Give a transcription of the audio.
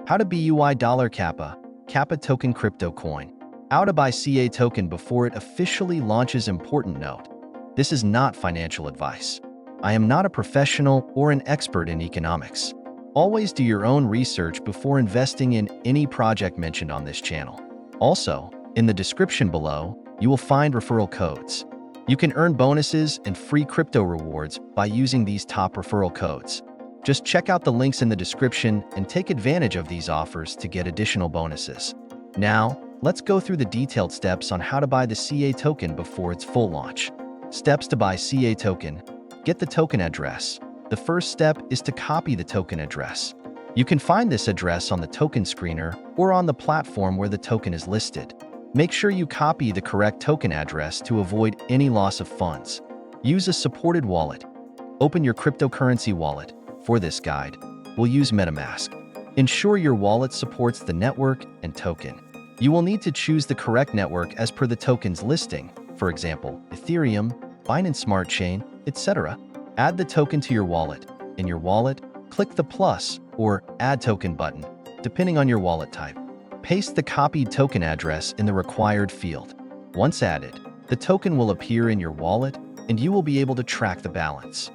How to BUI dollar Kappa, Kappa token crypto coin. How to buy CA token before it officially launches. Important note: this is not financial advice. I am not a professional or an expert in economics. Always do your own research before investing in any project mentioned on this channel. Also, in the description below, you will find referral codes. You can earn bonuses and free crypto rewards by using these top referral codes. Just check out the links in the description and take advantage of these offers to get additional bonuses. Now, let's go through the detailed steps on how to buy the CA token before its full launch. Steps to buy CA token. Get the token address. The first step is to copy the token address. You can find this address on the token screener or on the platform where the token is listed. Make sure you copy the correct token address to avoid any loss of funds. Use a supported wallet. Open your cryptocurrency wallet. For this guide, we'll use MetaMask. Ensure your wallet supports the network and token. You will need to choose the correct network as per the token's listing, for example, Ethereum, Binance Smart Chain, etc. Add the token to your wallet. In your wallet, click the plus or Add Token button, depending on your wallet type. Paste the copied token address in the required field. Once added, the token will appear in your wallet and you will be able to track the balance.